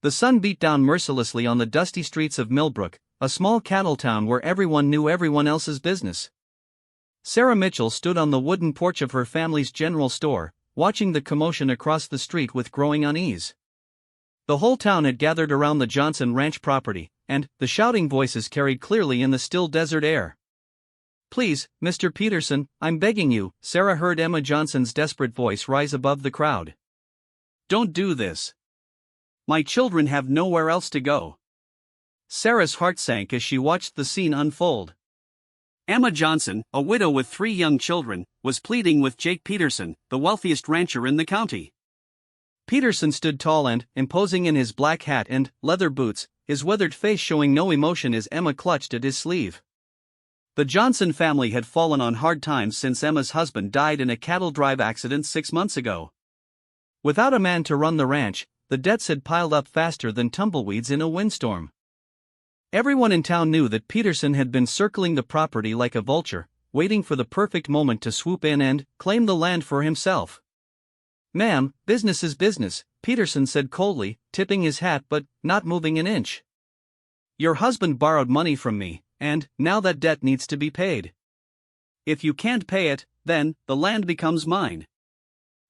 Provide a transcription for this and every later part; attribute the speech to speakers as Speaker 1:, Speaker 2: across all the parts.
Speaker 1: The sun beat down mercilessly on the dusty streets of Millbrook, a small cattle town where everyone knew everyone else's business. Sarah Mitchell stood on the wooden porch of her family's general store, watching the commotion across the street with growing unease. The whole town had gathered around the Johnson Ranch property, and the shouting voices carried clearly in the still desert air. "Please, Mr. Peterson, I'm begging you," Sarah heard Emma Johnson's desperate voice rise above the crowd. "Don't do this. My children have nowhere else to go." Sarah's heart sank as she watched the scene unfold. Emma Johnson, a widow with 3 young children, was pleading with Jake Peterson, the wealthiest rancher in the county. Peterson stood tall and imposing in his black hat and leather boots, his weathered face showing no emotion as Emma clutched at his sleeve. The Johnson family had fallen on hard times since Emma's husband died in a cattle drive accident 6 months ago. Without a man to run the ranch, the debts had piled up faster than tumbleweeds in a windstorm. Everyone in town knew that Peterson had been circling the property like a vulture, waiting for the perfect moment to swoop in and claim the land for himself. "Ma'am, business is business," Peterson said coldly, tipping his hat but not moving an inch. "Your husband borrowed money from me, and now that debt needs to be paid. If you can't pay it, then the land becomes mine.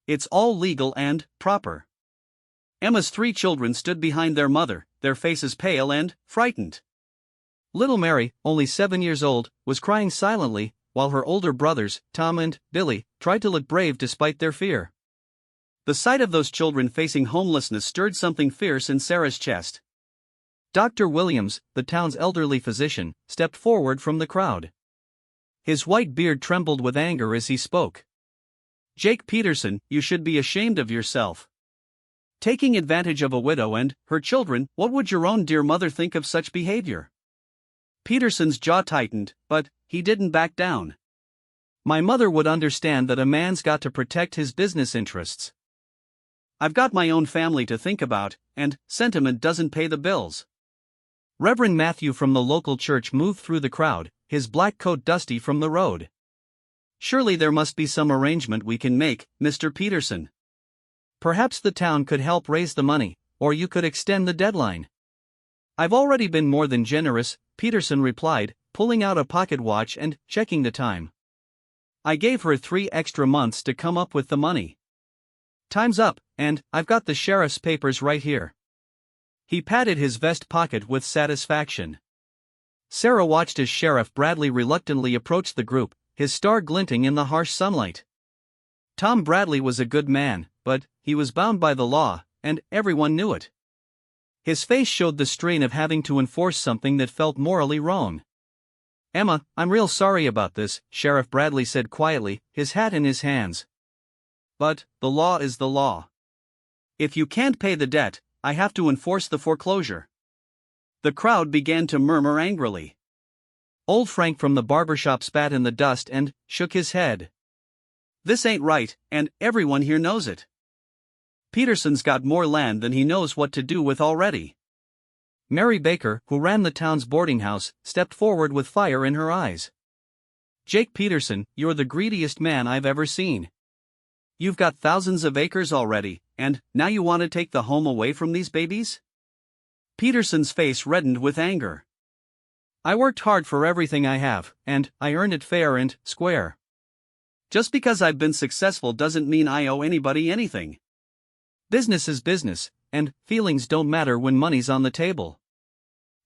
Speaker 1: It's all legal and proper." Emma's 3 children stood behind their mother, their faces pale and frightened. Little Mary, only 7 years old, was crying silently, while her older brothers, Tom and Billy, tried to look brave despite their fear. The sight of those children facing homelessness stirred something fierce in Sarah's chest. Dr. Williams, the town's elderly physician, stepped forward from the crowd. His white beard trembled with anger as he spoke. "Jake Peterson, you should be ashamed of yourself. Taking advantage of a widow and her children, what would your own dear mother think of such behavior?" Peterson's jaw tightened, but he didn't back down. "My mother would understand that a man's got to protect his business interests. I've got my own family to think about, and sentiment doesn't pay the bills." Reverend Matthew from the local church moved through the crowd, his black coat dusty from the road. "Surely there must be some arrangement we can make, Mr. Peterson. Perhaps the town could help raise the money, or you could extend the deadline." "I've already been more than generous," Peterson replied, pulling out a pocket watch and checking the time. "I gave her 3 extra months to come up with the money. Time's up, and I've got the sheriff's papers right here." He patted his vest pocket with satisfaction. Sarah watched as Sheriff Bradley reluctantly approached the group, his star glinting in the harsh sunlight. Tom Bradley was a good man, but he was bound by the law, and everyone knew it. His face showed the strain of having to enforce something that felt morally wrong. "Emma, I'm real sorry about this," Sheriff Bradley said quietly, his hat in his hands. "But the law is the law. If you can't pay the debt, I have to enforce the foreclosure." The crowd began to murmur angrily. Old Frank from the barbershop spat in the dust and shook his head. "This ain't right, and everyone here knows it. Peterson's got more land than he knows what to do with already." Mary Baker, who ran the town's boarding house, stepped forward with fire in her eyes. "Jake Peterson, you're the greediest man I've ever seen. You've got thousands of acres already, and now you want to take the home away from these babies?" Peterson's face reddened with anger. "I worked hard for everything I have, and I earned it fair and square. Just because I've been successful doesn't mean I owe anybody anything. Business is business, and feelings don't matter when money's on the table."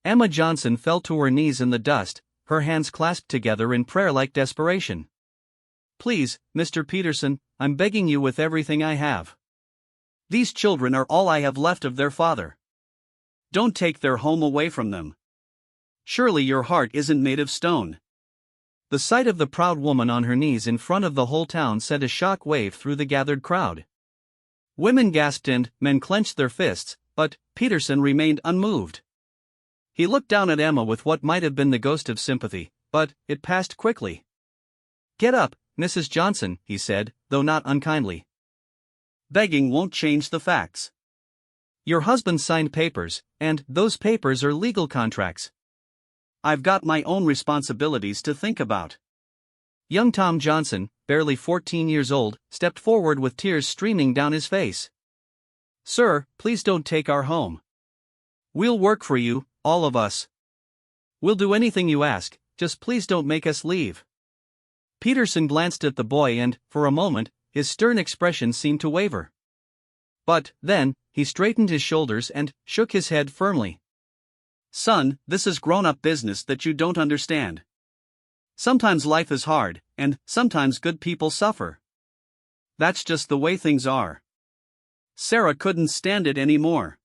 Speaker 1: Emma Johnson fell to her knees in the dust, her hands clasped together in prayer-like desperation. "Please, Mr. Peterson, I'm begging you with everything I have. These children are all I have left of their father. Don't take their home away from them. Surely your heart isn't made of stone." The sight of the proud woman on her knees in front of the whole town sent a shock wave through the gathered crowd. Women gasped and men clenched their fists, but Peterson remained unmoved. He looked down at Emma with what might have been the ghost of sympathy, but it passed quickly. "Get up, Mrs. Johnson," he said, though not unkindly. "Begging won't change the facts. Your husband signed papers, and those papers are legal contracts. I've got my own responsibilities to think about." Young Tom Johnson, barely 14 years old, stepped forward with tears streaming down his face. "Sir, please don't take our home. We'll work for you, all of us. We'll do anything you ask, just please don't make us leave." Peterson glanced at the boy and, for a moment, his stern expression seemed to waver. But, then, he straightened his shoulders and shook his head firmly. "Son, this is grown-up business that you don't understand. Sometimes life is hard, and sometimes good people suffer. That's just the way things are." Sarah couldn't stand it anymore.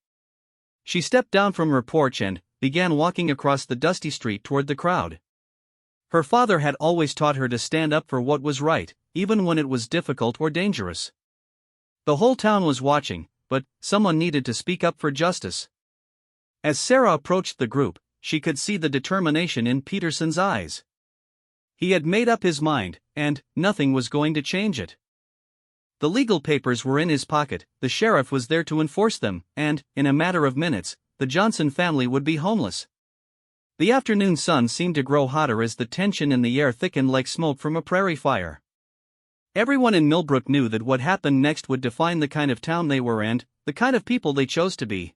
Speaker 1: She stepped down from her porch and began walking across the dusty street toward the crowd. Her father had always taught her to stand up for what was right, even when it was difficult or dangerous. The whole town was watching, but someone needed to speak up for justice. As Sarah approached the group, she could see the determination in Peterson's eyes. He had made up his mind, and nothing was going to change it. The legal papers were in his pocket, the sheriff was there to enforce them, and, in a matter of minutes, the Johnson family would be homeless. The afternoon sun seemed to grow hotter as the tension in the air thickened like smoke from a prairie fire. Everyone in Millbrook knew that what happened next would define the kind of town they were and the kind of people they chose to be.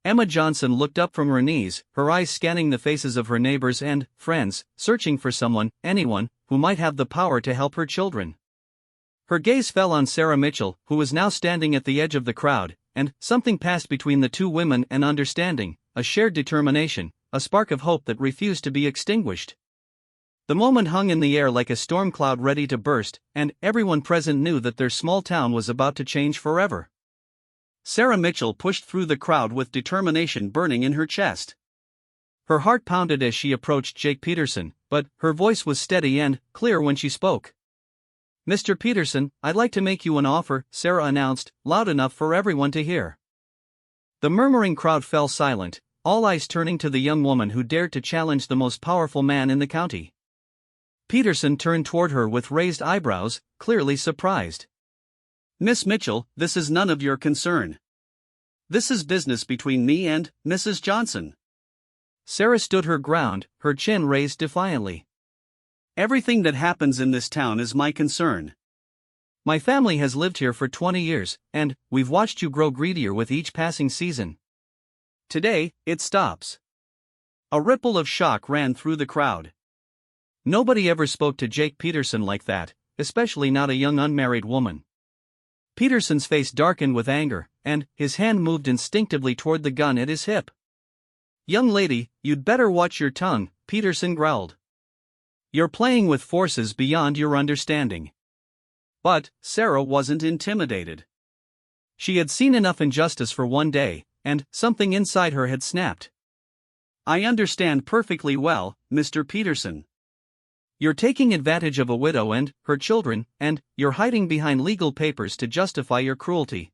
Speaker 1: Emma Johnson looked up from her knees, her eyes scanning the faces of her neighbors and friends, searching for someone, anyone, who might have the power to help her children. Her gaze fell on Sarah Mitchell, who was now standing at the edge of the crowd, and something passed between the two women: an understanding, a shared determination, a spark of hope that refused to be extinguished. The moment hung in the air like a storm cloud ready to burst, and everyone present knew that their small town was about to change forever. Sarah Mitchell pushed through the crowd with determination burning in her chest. Her heart pounded as she approached Jake Peterson, but her voice was steady and clear when she spoke. "Mr. Peterson, I'd like to make you an offer," Sarah announced, loud enough for everyone to hear. The murmuring crowd fell silent, all eyes turning to the young woman who dared to challenge the most powerful man in the county. Peterson turned toward her with raised eyebrows, clearly surprised. "Miss Mitchell, this is none of your concern. This is business between me and Mrs. Johnson." Sarah stood her ground, her chin raised defiantly. "Everything that happens in this town is my concern. My family has lived here for 20 years, and we've watched you grow greedier with each passing season. Today, it stops." A ripple of shock ran through the crowd. Nobody ever spoke to Jake Peterson like that, especially not a young unmarried woman. Peterson's face darkened with anger, and his hand moved instinctively toward the gun at his hip. "Young lady, you'd better watch your tongue," Peterson growled. "You're playing with forces beyond your understanding." But Sarah wasn't intimidated. She had seen enough injustice for one day, and something inside her had snapped. "I understand perfectly well, Mr. Peterson. You're taking advantage of a widow and her children, and you're hiding behind legal papers to justify your cruelty."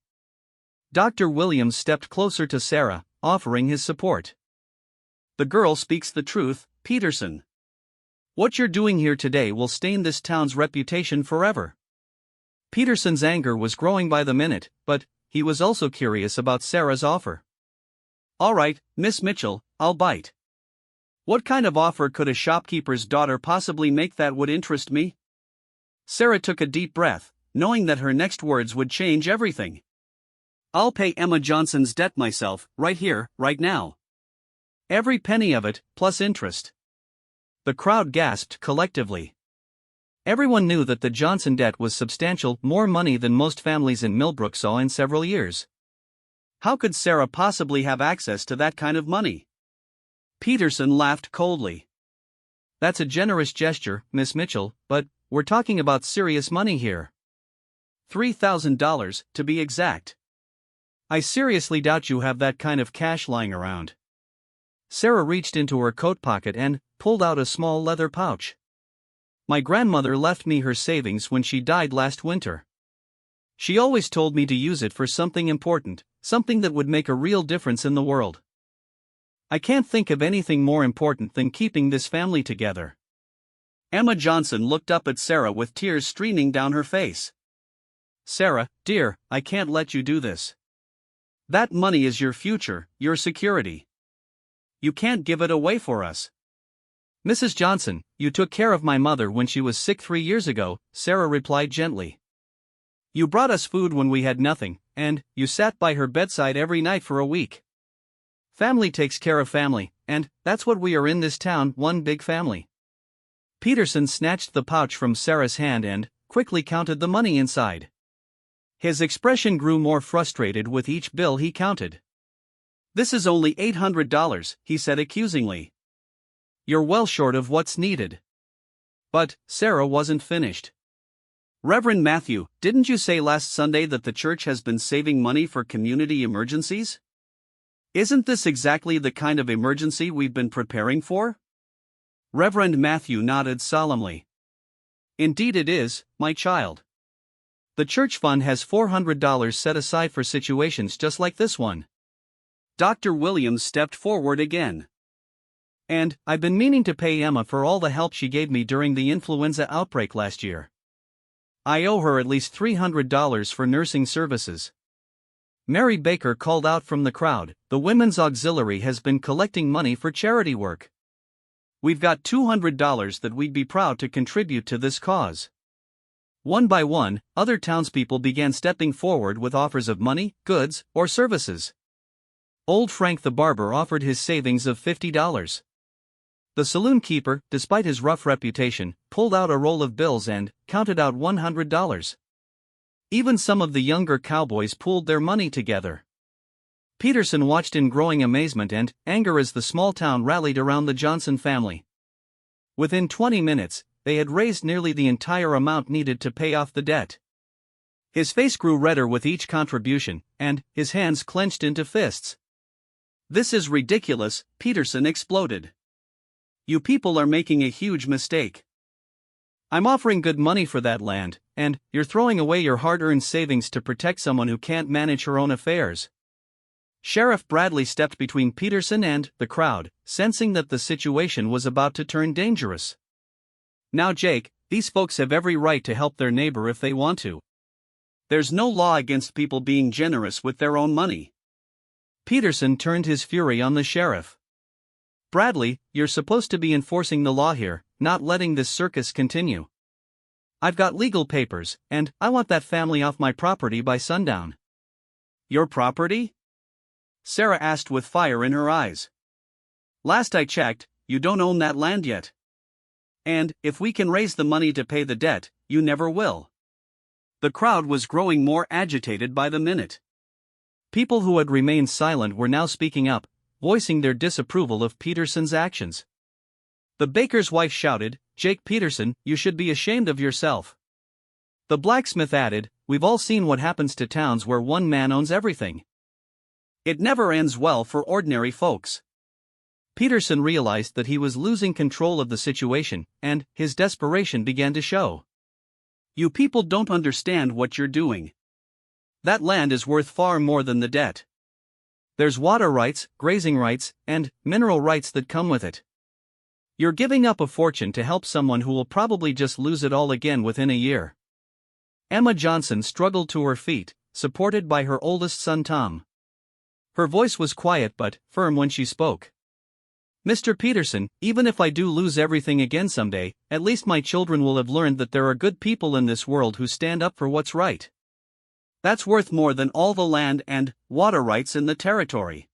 Speaker 1: Dr. Williams stepped closer to Sarah, offering his support. "The girl speaks the truth, Peterson. What you're doing here today will stain this town's reputation forever." Peterson's anger was growing by the minute, but he was also curious about Sarah's offer. "All right, Miss Mitchell, I'll bite. What kind of offer could a shopkeeper's daughter possibly make that would interest me?" Sarah took a deep breath, knowing that her next words would change everything. "I'll pay Emma Johnson's debt myself, right here, right now. Every penny of it, plus interest." The crowd gasped collectively. Everyone knew that the Johnson debt was substantial, more money than most families in Millbrook saw in several years. How could Sarah possibly have access to that kind of money? Peterson laughed coldly. "That's a generous gesture, Miss Mitchell, but we're talking about serious money here. $3,000, to be exact. I seriously doubt you have that kind of cash lying around." Sarah reached into her coat pocket and pulled out a small leather pouch. "My grandmother left me her savings when she died last winter. She always told me to use it for something important, something that would make a real difference in the world. I can't think of anything more important than keeping this family together." Emma Johnson looked up at Sarah with tears streaming down her face. "Sarah, dear, I can't let you do this. That money is your future, your security. You can't give it away for us." "Mrs. Johnson, you took care of my mother when she was sick 3 years ago," Sarah replied gently. "You brought us food when we had nothing, and you sat by her bedside every night for a week. Family takes care of family, and that's what we are in this town, one big family. Peterson snatched the pouch from Sarah's hand and quickly counted the money inside. His expression grew more frustrated with each bill he counted. "This is only $800, he said accusingly. "You're well short of what's needed." But Sarah wasn't finished. "Reverend Matthew, didn't you say last Sunday that the church has been saving money for community emergencies? Isn't this exactly the kind of emergency we've been preparing for?" Reverend Matthew nodded solemnly. "Indeed it is, my child. The church fund has $400 set aside for situations just like this one." Dr. Williams stepped forward again. "And I've been meaning to pay Emma for all the help she gave me during the influenza outbreak last year. I owe her at least $300 for nursing services." Mary Baker called out from the crowd, "The Women's Auxiliary has been collecting money for charity work. We've got $200 that we'd be proud to contribute to this cause." One by one, other townspeople began stepping forward with offers of money, goods, or services. Old Frank the barber offered his savings of $50. The saloon keeper, despite his rough reputation, pulled out a roll of bills and counted out $100. Even some of the younger cowboys pooled their money together. Peterson watched in growing amazement and anger as the small town rallied around the Johnson family. Within 20 minutes, they had raised nearly the entire amount needed to pay off the debt. His face grew redder with each contribution, and his hands clenched into fists. "This is ridiculous," Peterson exploded. "You people are making a huge mistake. I'm offering good money for that land, and you're throwing away your hard-earned savings to protect someone who can't manage her own affairs." Sheriff Bradley stepped between Peterson and the crowd, sensing that the situation was about to turn dangerous. "Now Jake, these folks have every right to help their neighbor if they want to. There's no law against people being generous with their own money." Peterson turned his fury on the sheriff. "Bradley, you're supposed to be enforcing the law here, not letting this circus continue. I've got legal papers, and I want that family off my property by sundown." "Your property?" Sarah asked with fire in her eyes. "Last I checked, you don't own that land yet. And if we can raise the money to pay the debt, you never will." The crowd was growing more agitated by the minute. People who had remained silent were now speaking up, voicing their disapproval of Peterson's actions. The baker's wife shouted, "Jake Peterson, you should be ashamed of yourself." The blacksmith added, "We've all seen what happens to towns where one man owns everything. It never ends well for ordinary folks." Peterson realized that he was losing control of the situation, and his desperation began to show. "You people don't understand what you're doing. That land is worth far more than the debt. There's water rights, grazing rights, and mineral rights that come with it. You're giving up a fortune to help someone who will probably just lose it all again within a year." Emma Johnson struggled to her feet, supported by her oldest son Tom. Her voice was quiet but firm when she spoke. "Mr. Peterson, even if I do lose everything again someday, at least my children will have learned that there are good people in this world who stand up for what's right. That's worth more than all the land and water rights in the territory."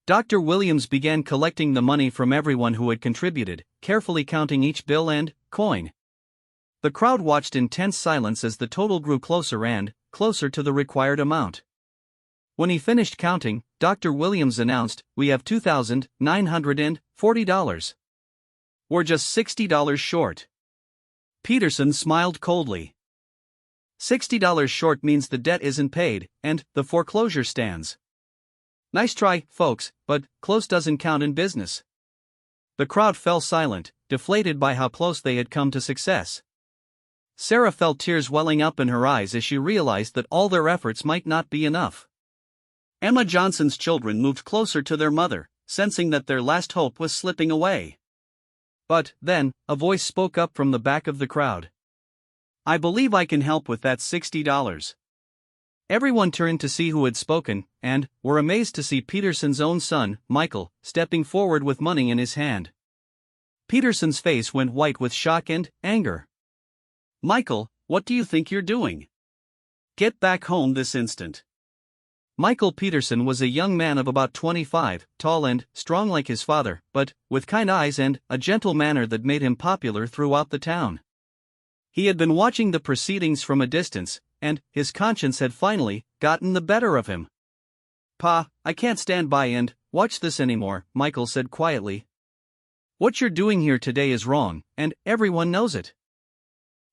Speaker 1: Dr. Williams began collecting the money from everyone who had contributed, carefully counting each bill and coin. The crowd watched in tense silence as the total grew closer and closer to the required amount. When he finished counting, Dr. Williams announced, "We have $2,940. We're just $60 short." Peterson smiled coldly. $60 short means the debt isn't paid, and the foreclosure stands. Nice try, folks, but close doesn't count in business. The crowd fell silent, deflated by how close they had come to success. Sarah felt tears welling up in her eyes as she realized that all their efforts might not be enough. Emma Johnson's children moved closer to their mother, sensing that their last hope was slipping away. But then, a voice spoke up from the back of the crowd. "I believe I can help with that $60. Everyone turned to see who had spoken, and were amazed to see Peterson's own son, Michael, stepping forward with money in his hand. Peterson's face went white with shock and anger. "Michael, what do you think you're doing? Get back home this instant." Michael Peterson was a young man of about 25, tall and strong like his father, but with kind eyes and a gentle manner that made him popular throughout the town. He had been watching the proceedings from a distance, and his conscience had finally gotten the better of him. "Pa, I can't stand by and watch this anymore," Michael said quietly. "What you're doing here today is wrong, and everyone knows it.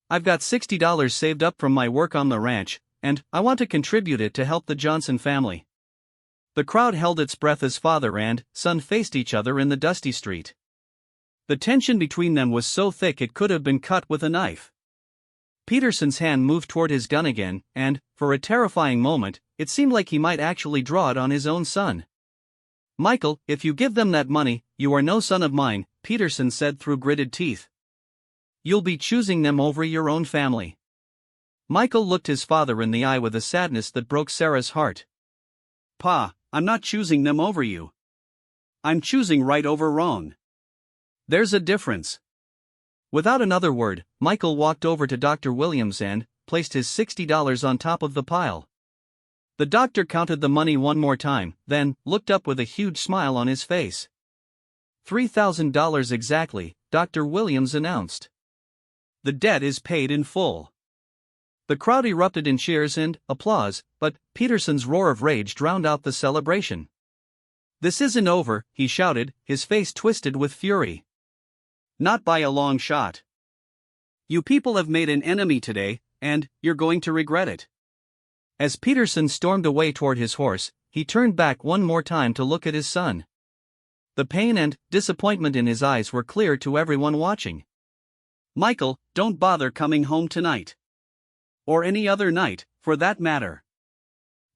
Speaker 1: I've got $60 saved up from my work on the ranch, and I want to contribute it to help the Johnson family." The crowd held its breath as father and son faced each other in the dusty street. The tension between them was so thick it could have been cut with a knife. Peterson's hand moved toward his gun again, and, for a terrifying moment, it seemed like he might actually draw it on his own son. "Michael, if you give them that money, you are no son of mine," Peterson said through gritted teeth. "You'll be choosing them over your own family." Michael looked his father in the eye with a sadness that broke Sarah's heart. "Pa, I'm not choosing them over you. I'm choosing right over wrong. There's a difference." Without another word, Michael walked over to Dr. Williams and placed his $60 on top of the pile. The doctor counted the money one more time, then looked up with a huge smile on his face. $3,000 exactly, Dr. Williams announced. "The debt is paid in full." The crowd erupted in cheers and applause, but Peterson's roar of rage drowned out the celebration. "This isn't over," he shouted, his face twisted with fury. "Not by a long shot. You people have made an enemy today, and you're going to regret it." As Peterson stormed away toward his horse, he turned back one more time to look at his son. The pain and disappointment in his eyes were clear to everyone watching. "Michael, don't bother coming home tonight. Or any other night, for that matter."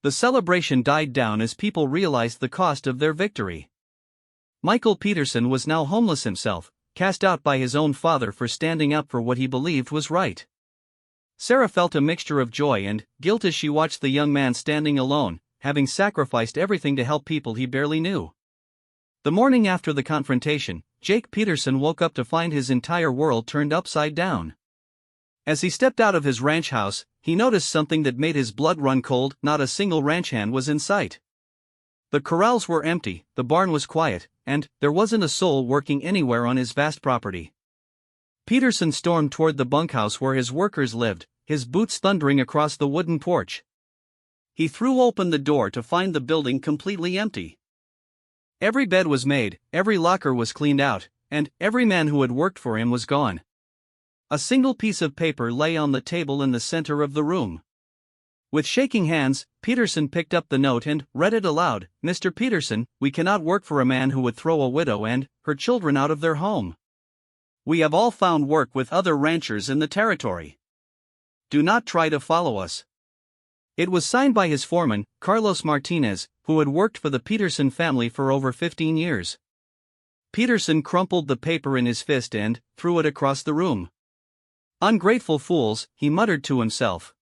Speaker 1: The celebration died down as people realized the cost of their victory. Michael Peterson was now homeless himself, cast out by his own father for standing up for what he believed was right. Sarah felt a mixture of joy and guilt as she watched the young man standing alone, having sacrificed everything to help people he barely knew. The morning after the confrontation, Jake Peterson woke up to find his entire world turned upside down. As he stepped out of his ranch house, he noticed something that made his blood run cold. Not a single ranch hand was in sight. The corrals were empty, the barn was quiet, and there wasn't a soul working anywhere on his vast property. Peterson stormed toward the bunkhouse where his workers lived, his boots thundering across the wooden porch. He threw open the door to find the building completely empty. Every bed was made, every locker was cleaned out, and every man who had worked for him was gone. A single piece of paper lay on the table in the center of the room. With shaking hands, Peterson picked up the note and read it aloud. "Mr. Peterson, we cannot work for a man who would throw a widow and her children out of their home. We have all found work with other ranchers in the territory. Do not try to follow us." It was signed by his foreman, Carlos Martinez, who had worked for the Peterson family for over 15 years. Peterson crumpled the paper in his fist and threw it across the room. "Ungrateful fools," he muttered to himself.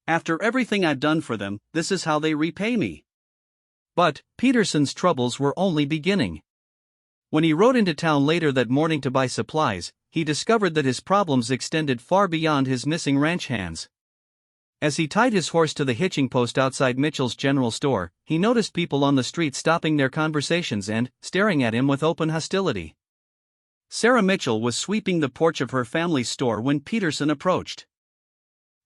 Speaker 1: "After everything I've done for them, this is how they repay me." But Peterson's troubles were only beginning. When he rode into town later that morning to buy supplies, he discovered that his problems extended far beyond his missing ranch hands. As he tied his horse to the hitching post outside Mitchell's general store, he noticed people on the street stopping their conversations and staring at him with open hostility. Sarah Mitchell was sweeping the porch of her family's store when Peterson approached.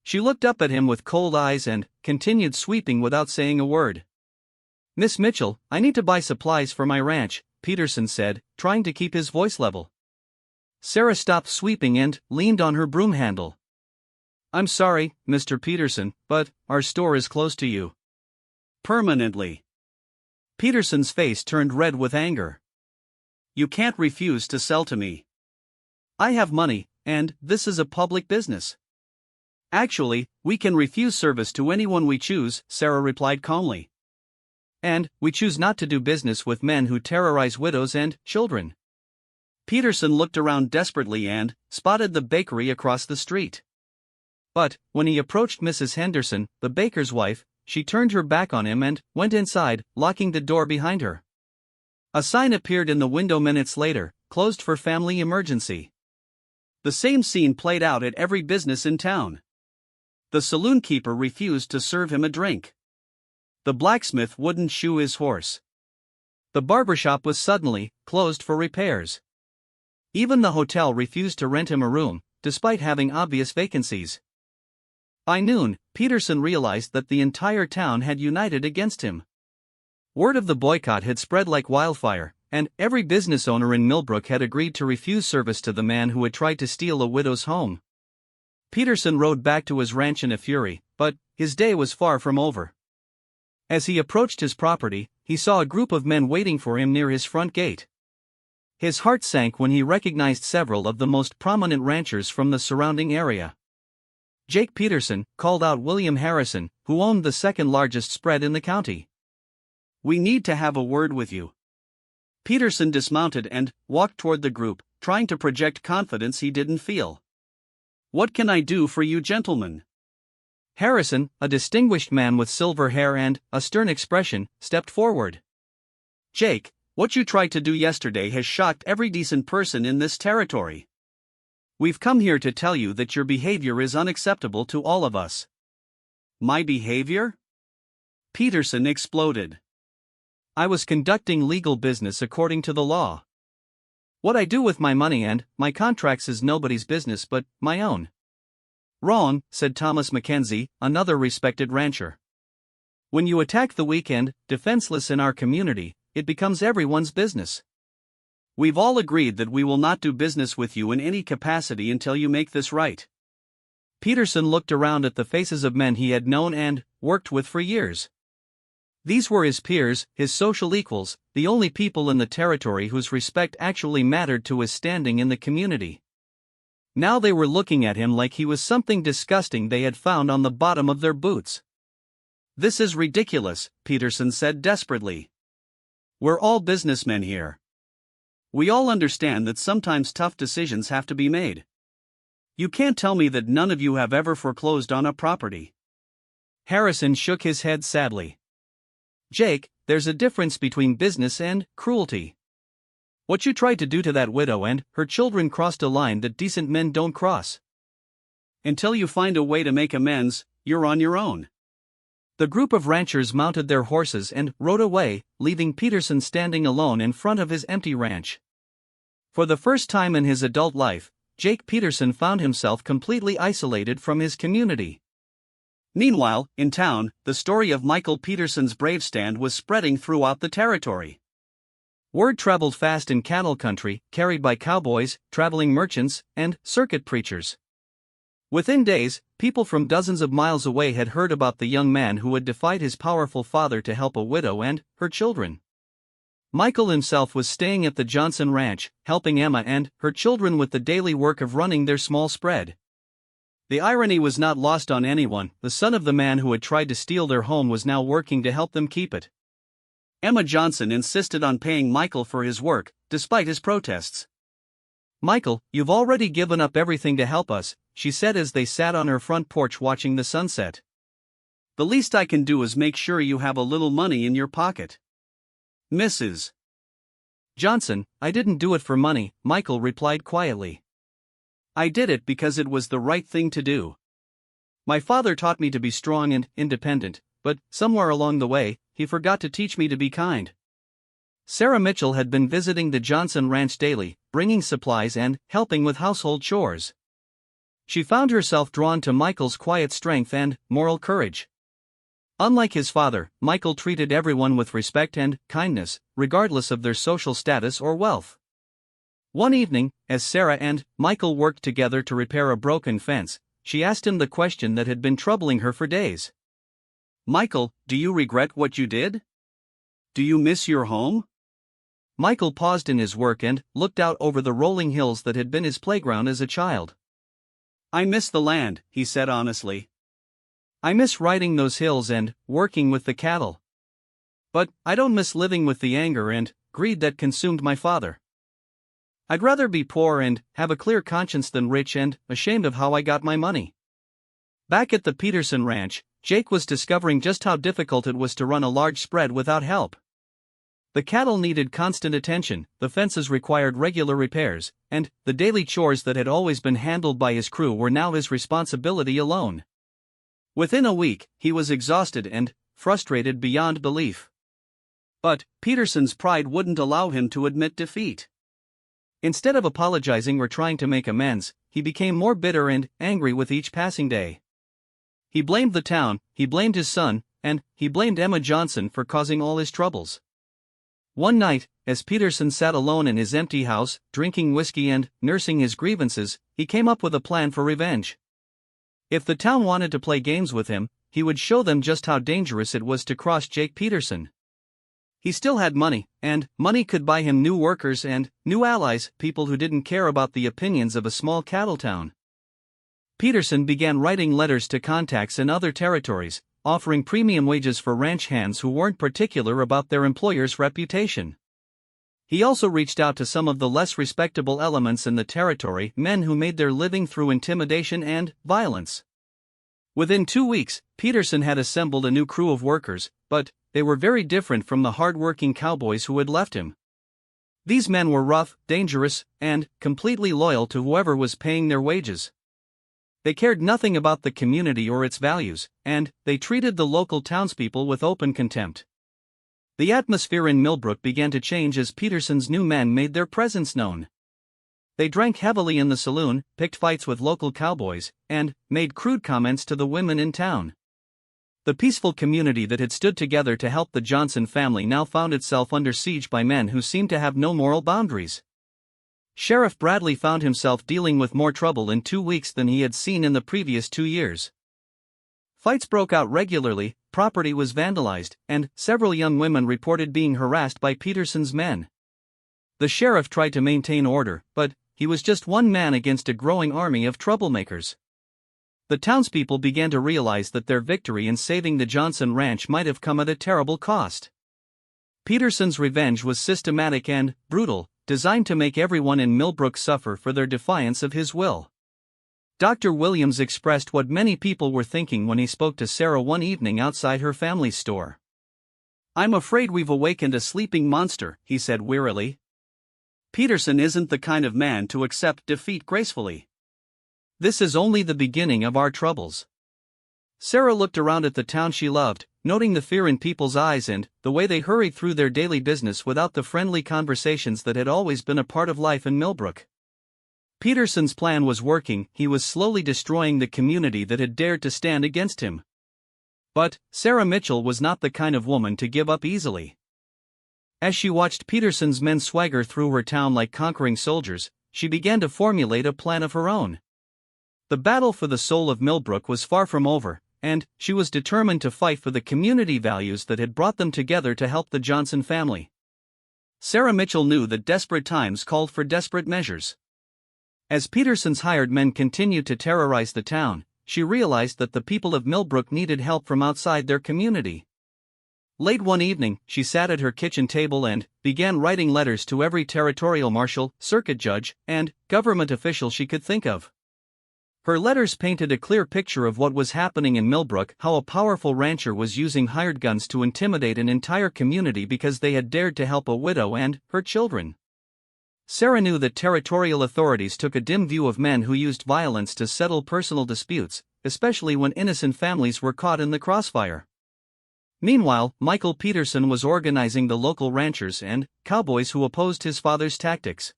Speaker 1: She looked up at him with cold eyes and continued sweeping without saying a word. "Miss Mitchell, I need to buy supplies for my ranch," Peterson said, trying to keep his voice level. Sarah stopped sweeping and leaned on her broom handle. "I'm sorry, Mr. Peterson, but our store is closed to you. Permanently." Peterson's face turned red with anger. "You can't refuse to sell to me. I have money, and this is a public business." "Actually, we can refuse service to anyone we choose," Sarah replied calmly. "And we choose not to do business with men who terrorize widows and children." Peterson looked around desperately and spotted the bakery across the street. But when he approached Mrs. Henderson, the baker's wife, she turned her back on him and went inside, locking the door behind her. A sign appeared in the window minutes later, "Closed for family emergency." The same scene played out at every business in town. The saloon keeper refused to serve him a drink. The blacksmith wouldn't shoe his horse. The barbershop was suddenly closed for repairs. Even the hotel refused to rent him a room, despite having obvious vacancies. By noon, Peterson realized that the entire town had united against him. Word of the boycott had spread like wildfire, and every business owner in Millbrook had agreed to refuse service to the man who had tried to steal a widow's home. Peterson rode back to his ranch in a fury, but his day was far from over. As he approached his property, he saw a group of men waiting for him near his front gate. His heart sank when he recognized several of the most prominent ranchers from the surrounding area. Jake Peterson called out William Harrison, who owned the second largest spread in the county. "We need to have a word with you." Peterson dismounted and walked toward the group, trying to project confidence he didn't feel. "What can I do for you gentlemen?" Harrison, a distinguished man with silver hair and a stern expression, stepped forward. "Jake, what you tried to do yesterday has shocked every decent person in this territory. We've come here to tell you that your behavior is unacceptable to all of us." "My behavior?" Peterson exploded. "I was conducting legal business according to the law. What I do with my money and my contracts is nobody's business but my own." "Wrong," said Thomas Mackenzie, another respected rancher. "When you attack the weak and defenseless in our community, it becomes everyone's business. We've all agreed that we will not do business with you in any capacity until you make this right." Peterson looked around at the faces of men he had known and worked with for years. These were his peers, his social equals, the only people in the territory whose respect actually mattered to his standing in the community. Now they were looking at him like he was something disgusting they had found on the bottom of their boots. "This is ridiculous," Peterson said desperately. "We're all businessmen here. We all understand that sometimes tough decisions have to be made. You can't tell me that none of you have ever foreclosed on a property." Harrison shook his head sadly. "Jake, there's a difference between business and cruelty. What you tried to do to that widow and her children crossed a line that decent men don't cross. Until you find a way to make amends, you're on your own." The group of ranchers mounted their horses and rode away, leaving Peterson standing alone in front of his empty ranch. For the first time in his adult life, Jake Peterson found himself completely isolated from his community. Meanwhile, in town, the story of Michael Peterson's brave stand was spreading throughout the territory. Word traveled fast in cattle country, carried by cowboys, traveling merchants, and circuit preachers. Within days, people from dozens of miles away had heard about the young man who had defied his powerful father to help a widow and her children. Michael himself was staying at the Johnson Ranch, helping Emma and her children with the daily work of running their small spread. The irony was not lost on anyone. The son of the man who had tried to steal their home was now working to help them keep it. Emma Johnson insisted on paying Michael for his work, despite his protests. "Michael, you've already given up everything to help us," she said as they sat on her front porch watching the sunset. "The least I can do is make sure you have a little money in your pocket." "Mrs. Johnson, I didn't do it for money," Michael replied quietly. "I did it because it was the right thing to do. My father taught me to be strong and independent, but somewhere along the way, he forgot to teach me to be kind." Sarah Mitchell had been visiting the Johnson Ranch daily, bringing supplies and helping with household chores. She found herself drawn to Michael's quiet strength and moral courage. Unlike his father, Michael treated everyone with respect and kindness, regardless of their social status or wealth. One evening, as Sarah and Michael worked together to repair a broken fence, she asked him the question that had been troubling her for days. "Michael, do you regret what you did? Do you miss your home?" Michael paused in his work and looked out over the rolling hills that had been his playground as a child. "I miss the land," he said honestly. "I miss riding those hills and working with the cattle. But I don't miss living with the anger and greed that consumed my father. I'd rather be poor and have a clear conscience than rich and ashamed of how I got my money." Back at the Peterson Ranch, Jake was discovering just how difficult it was to run a large spread without help. The cattle needed constant attention, the fences required regular repairs, and the daily chores that had always been handled by his crew were now his responsibility alone. Within a week, he was exhausted and frustrated beyond belief. But Peterson's pride wouldn't allow him to admit defeat. Instead of apologizing or trying to make amends, he became more bitter and angry with each passing day. He blamed the town, he blamed his son, and he blamed Emma Johnson for causing all his troubles. One night, as Peterson sat alone in his empty house, drinking whiskey and nursing his grievances, he came up with a plan for revenge. If the town wanted to play games with him, he would show them just how dangerous it was to cross Jake Peterson. He still had money, and money could buy him new workers and new allies, people who didn't care about the opinions of a small cattle town. Peterson began writing letters to contacts in other territories, offering premium wages for ranch hands who weren't particular about their employer's reputation. He also reached out to some of the less respectable elements in the territory, men who made their living through intimidation and violence. Within 2 weeks, Peterson had assembled a new crew of workers, but they were very different from the hard-working cowboys who had left him. These men were rough, dangerous, and completely loyal to whoever was paying their wages. They cared nothing about the community or its values, and they treated the local townspeople with open contempt. The atmosphere in Millbrook began to change as Peterson's new men made their presence known. They drank heavily in the saloon, picked fights with local cowboys, and made crude comments to the women in town. The peaceful community that had stood together to help the Johnson family now found itself under siege by men who seemed to have no moral boundaries. Sheriff Bradley found himself dealing with more trouble in 2 weeks than he had seen in the previous 2 years. Fights broke out regularly, property was vandalized, and several young women reported being harassed by Peterson's men. The sheriff tried to maintain order, but he was just one man against a growing army of troublemakers. The townspeople began to realize that their victory in saving the Johnson ranch might have come at a terrible cost. Peterson's revenge was systematic and brutal, designed to make everyone in Millbrook suffer for their defiance of his will. Dr. Williams expressed what many people were thinking when he spoke to Sarah one evening outside her family's store. "I'm afraid we've awakened a sleeping monster," he said wearily. "Peterson isn't the kind of man to accept defeat gracefully. This is only the beginning of our troubles." Sarah looked around at the town she loved, noting the fear in people's eyes and the way they hurried through their daily business without the friendly conversations that had always been a part of life in Millbrook. Peterson's plan was working, he was slowly destroying the community that had dared to stand against him. But Sarah Mitchell was not the kind of woman to give up easily. As she watched Peterson's men swagger through her town like conquering soldiers, she began to formulate a plan of her own. The battle for the soul of Millbrook was far from over, and she was determined to fight for the community values that had brought them together to help the Johnson family. Sarah Mitchell knew that desperate times called for desperate measures. As Peterson's hired men continued to terrorize the town, she realized that the people of Millbrook needed help from outside their community. Late one evening, she sat at her kitchen table and began writing letters to every territorial marshal, circuit judge, and government official she could think of. Her letters painted a clear picture of what was happening in Millbrook, how a powerful rancher was using hired guns to intimidate an entire community because they had dared to help a widow and her children. Sarah knew that territorial authorities took a dim view of men who used violence to settle personal disputes, especially when innocent families were caught in the crossfire. Meanwhile, Michael Peterson was organizing the local ranchers and cowboys who opposed his father's tactics.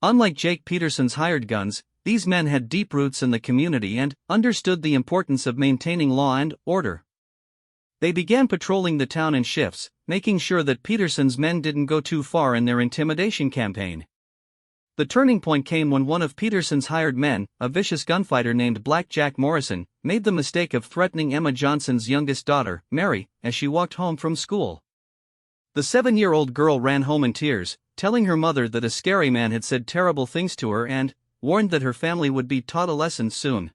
Speaker 1: Unlike Jake Peterson's hired guns, these men had deep roots in the community and understood the importance of maintaining law and order. They began patrolling the town in shifts, making sure that Peterson's men didn't go too far in their intimidation campaign. The turning point came when one of Peterson's hired men, a vicious gunfighter named Black Jack Morrison, made the mistake of threatening Emma Johnson's youngest daughter, Mary, as she walked home from school. The 7-year-old girl ran home in tears, telling her mother that a scary man had said terrible things to her and warned that her family would be taught a lesson soon.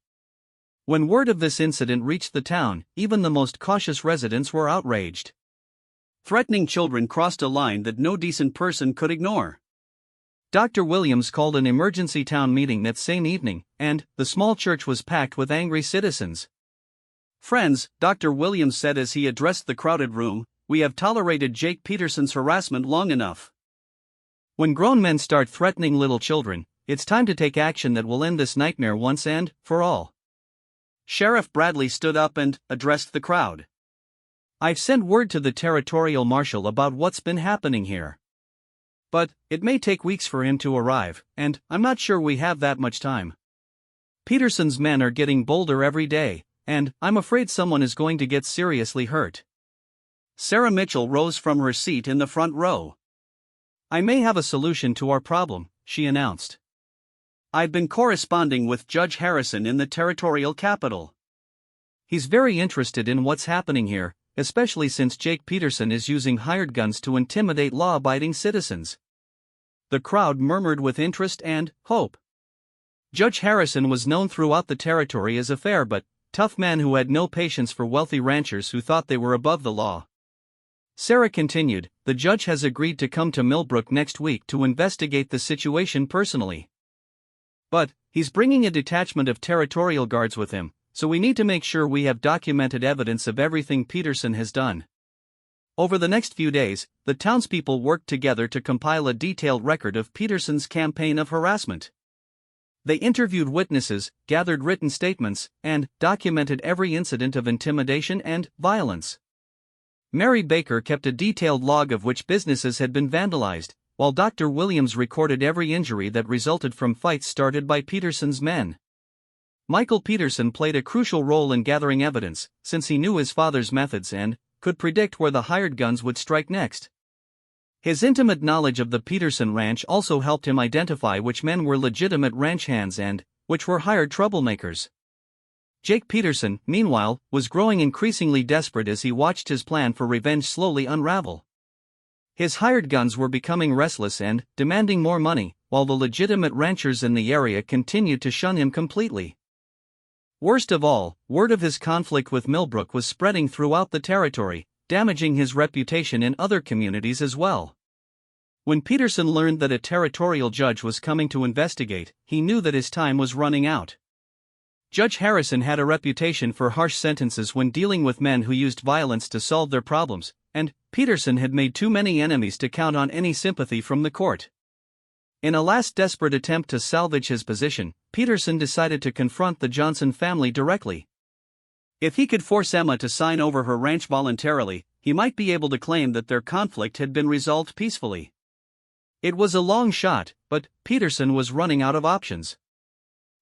Speaker 1: When word of this incident reached the town, even the most cautious residents were outraged. Threatening children crossed a line that no decent person could ignore. Dr. Williams called an emergency town meeting that same evening, and the small church was packed with angry citizens. "Friends," Dr. Williams said as he addressed the crowded room, "we have tolerated Jake Peterson's harassment long enough. When grown men start threatening little children, it's time to take action that will end this nightmare once and for all." Sheriff Bradley stood up and addressed the crowd. I've sent word to the territorial marshal about what's been happening here. But it may take weeks for him to arrive, and I'm not sure we have that much time. Peterson's men are getting bolder every day, and I'm afraid someone is going to get seriously hurt. Sarah Mitchell rose from her seat in the front row. I may have a solution to our problem, she announced. I've been corresponding with Judge Harrison in the territorial capital. He's very interested in what's happening here, especially since Jake Peterson is using hired guns to intimidate law-abiding citizens. The crowd murmured with interest and hope. Judge Harrison was known throughout the territory as a fair but tough man who had no patience for wealthy ranchers who thought they were above the law. Sarah continued, the judge has agreed to come to Millbrook next week to investigate the situation personally. But he's bringing a detachment of territorial guards with him, so we need to make sure we have documented evidence of everything Peterson has done. Over the next few days, the townspeople worked together to compile a detailed record of Peterson's campaign of harassment. They interviewed witnesses, gathered written statements, and documented every incident of intimidation and violence. Mary Baker kept a detailed log of which businesses had been vandalized, while Dr. Williams recorded every injury that resulted from fights started by Peterson's men. Michael Peterson played a crucial role in gathering evidence, since he knew his father's methods and could predict where the hired guns would strike next. His intimate knowledge of the Peterson ranch also helped him identify which men were legitimate ranch hands and which were hired troublemakers. Jake Peterson, meanwhile, was growing increasingly desperate as he watched his plan for revenge slowly unravel. His hired guns were becoming restless and demanding more money, while the legitimate ranchers in the area continued to shun him completely. Worst of all, word of his conflict with Millbrook was spreading throughout the territory, damaging his reputation in other communities as well. When Peterson learned that a territorial judge was coming to investigate, he knew that his time was running out. Judge Harrison had a reputation for harsh sentences when dealing with men who used violence to solve their problems, and Peterson had made too many enemies to count on any sympathy from the court. In a last desperate attempt to salvage his position, Peterson decided to confront the Johnson family directly. If he could force Emma to sign over her ranch voluntarily, he might be able to claim that their conflict had been resolved peacefully. It was a long shot, but Peterson was running out of options.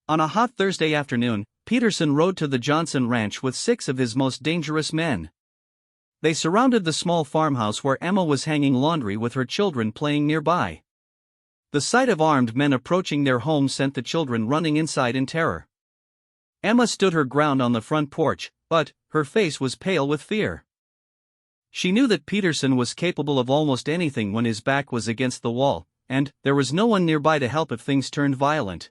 Speaker 1: On a hot Thursday afternoon, Peterson rode to the Johnson ranch with 6 of his most dangerous men. They surrounded the small farmhouse where Emma was hanging laundry with her children playing nearby. The sight of armed men approaching their home sent the children running inside in terror. Emma stood her ground on the front porch, but her face was pale with fear. She knew that Peterson was capable of almost anything when his back was against the wall, and there was no one nearby to help if things turned violent.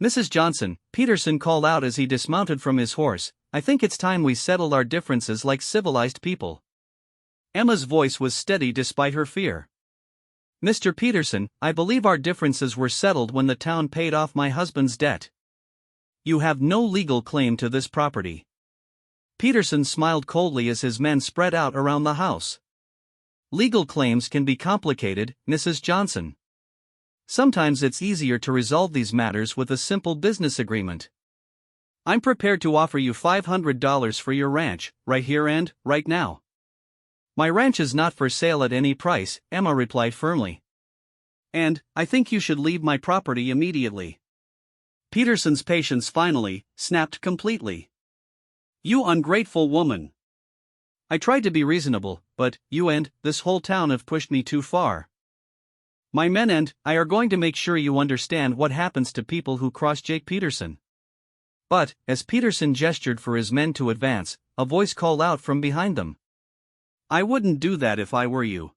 Speaker 1: Mrs. Johnson, Peterson called out as he dismounted from his horse, I think it's time we settled our differences like civilized people. Emma's voice was steady despite her fear. Mr. Peterson, I believe our differences were settled when the town paid off my husband's debt. You have no legal claim to this property. Peterson smiled coldly as his men spread out around the house. Legal claims can be complicated, Mrs. Johnson. Sometimes it's easier to resolve these matters with a simple business agreement. I'm prepared to offer you $500 for your ranch, right here and right now. My ranch is not for sale at any price, Emma replied firmly. And I think you should leave my property immediately. Peterson's patience finally snapped completely. You ungrateful woman. I tried to be reasonable, but you and this whole town have pushed me too far. My men and I are going to make sure you understand what happens to people who cross Jake Peterson. But, as Peterson gestured for his men to advance, a voice called out from behind them. I wouldn't do that if I were you.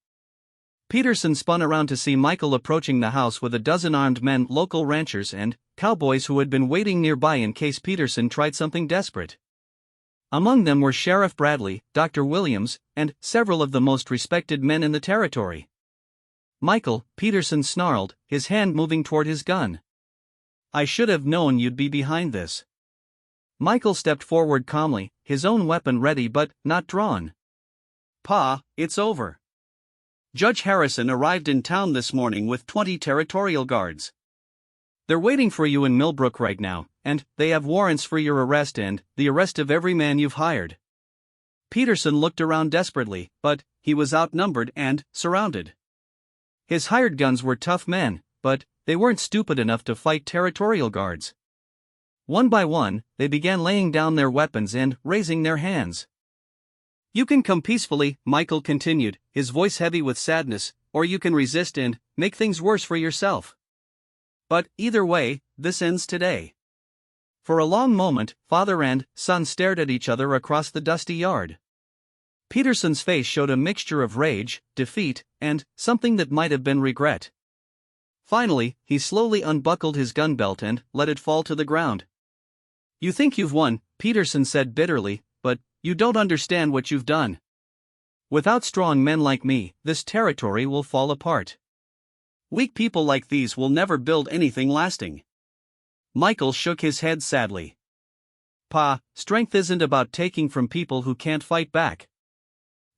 Speaker 1: Peterson spun around to see Michael approaching the house with a dozen armed men, local ranchers and cowboys who had been waiting nearby in case Peterson tried something desperate. Among them were Sheriff Bradley, Dr. Williams, and several of the most respected men in the territory. Michael, Peterson snarled, his hand moving toward his gun. I should have known you'd be behind this. Michael stepped forward calmly, his own weapon ready but not drawn. Pa, it's over. Judge Harrison arrived in town this morning with 20 territorial guards. They're waiting for you in Millbrook right now, and they have warrants for your arrest and the arrest of every man you've hired. Peterson looked around desperately, but he was outnumbered and surrounded. His hired guns were tough men, but they weren't stupid enough to fight territorial guards. One by one, they began laying down their weapons and raising their hands. "You can come peacefully," Michael continued, his voice heavy with sadness, "or you can resist and make things worse for yourself. But either way, this ends today." For a long moment, father and son stared at each other across the dusty yard. Peterson's face showed a mixture of rage, defeat, and something that might have been regret. Finally, he slowly unbuckled his gun belt and let it fall to the ground. "You think you've won," Peterson said bitterly, "but you don't understand what you've done. Without strong men like me, this territory will fall apart. Weak people like these will never build anything lasting." Michael shook his head sadly. "Pa, strength isn't about taking from people who can't fight back.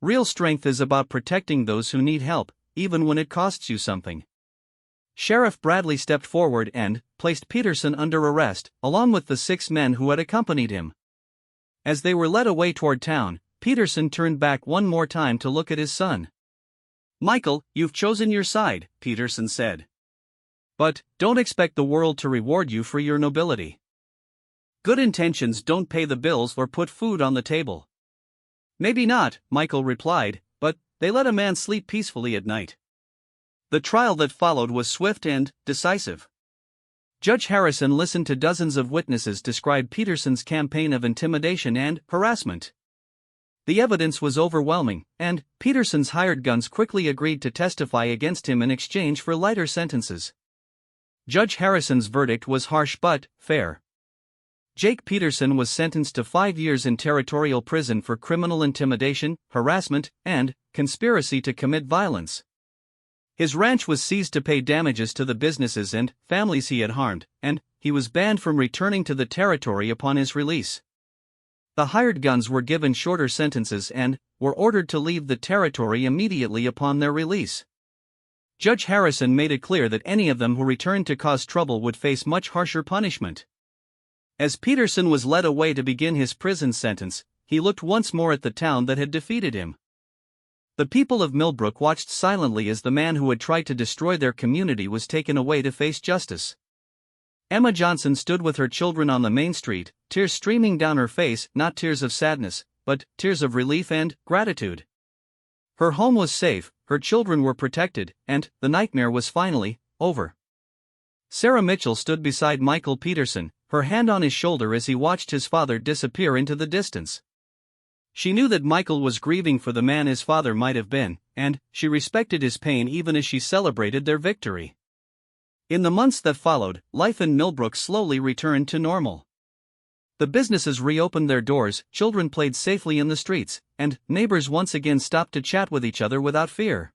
Speaker 1: Real strength is about protecting those who need help, even when it costs you something." Sheriff Bradley stepped forward and placed Peterson under arrest, along with the 6 men who had accompanied him. As they were led away toward town, Peterson turned back one more time to look at his son. "Michael, you've chosen your side," Peterson said. "But don't expect the world to reward you for your nobility. Good intentions don't pay the bills or put food on the table." "Maybe not," Michael replied, "but they let a man sleep peacefully at night." The trial that followed was swift and decisive. Judge Harrison listened to dozens of witnesses describe Peterson's campaign of intimidation and harassment. The evidence was overwhelming, and Peterson's hired guns quickly agreed to testify against him in exchange for lighter sentences. Judge Harrison's verdict was harsh but fair. Jake Peterson was sentenced to 5 years in territorial prison for criminal intimidation, harassment, and conspiracy to commit violence. His ranch was seized to pay damages to the businesses and families he had harmed, and he was banned from returning to the territory upon his release. The hired guns were given shorter sentences and were ordered to leave the territory immediately upon their release. Judge Harrison made it clear that any of them who returned to cause trouble would face much harsher punishment. As Peterson was led away to begin his prison sentence, he looked once more at the town that had defeated him. The people of Millbrook watched silently as the man who had tried to destroy their community was taken away to face justice. Emma Johnson stood with her children on the main street, tears streaming down her face, not tears of sadness, but tears of relief and gratitude. Her home was safe, her children were protected, and the nightmare was finally over. Sarah Mitchell stood beside Michael Peterson, her hand on his shoulder as he watched his father disappear into the distance. She knew that Michael was grieving for the man his father might have been, and she respected his pain even as she celebrated their victory. In the months that followed, life in Millbrook slowly returned to normal. The businesses reopened their doors, children played safely in the streets, and neighbors once again stopped to chat with each other without fear.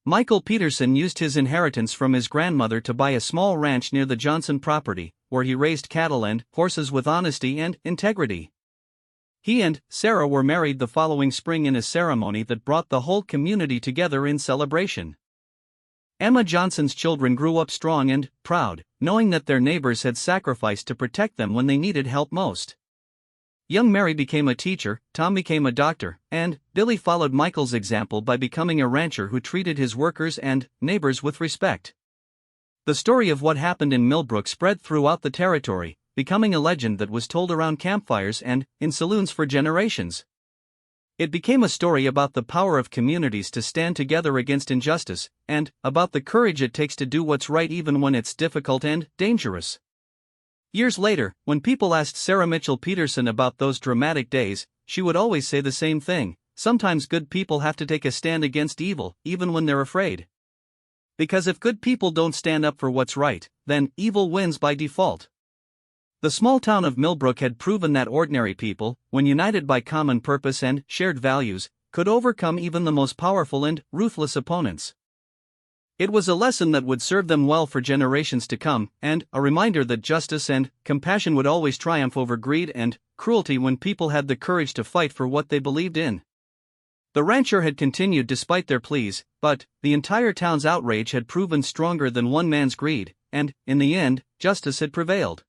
Speaker 1: Michael Peterson used his inheritance from his grandmother to buy a small ranch near the Johnson property, where he raised cattle and horses with honesty and integrity. He and Sarah were married the following spring in a ceremony that brought the whole community together in celebration. Emma Johnson's children grew up strong and proud, knowing that their neighbors had sacrificed to protect them when they needed help most. Young Mary became a teacher, Tom became a doctor, and Billy followed Michael's example by becoming a rancher who treated his workers and neighbors with respect. The story of what happened in Millbrook spread throughout the territory, becoming a legend that was told around campfires and in saloons for generations. It became a story about the power of communities to stand together against injustice, and about the courage it takes to do what's right even when it's difficult and dangerous. Years later, when people asked Sarah Mitchell Peterson about those dramatic days, she would always say the same thing: sometimes good people have to take a stand against evil, even when they're afraid. Because if good people don't stand up for what's right, then evil wins by default. The small town of Millbrook had proven that ordinary people, when united by common purpose and shared values, could overcome even the most powerful and ruthless opponents. It was a lesson that would serve them well for generations to come, and a reminder that justice and compassion would always triumph over greed and cruelty when people had the courage to fight for what they believed in. The rancher had continued despite their pleas, but the entire town's outrage had proven stronger than one man's greed, and, in the end, justice had prevailed.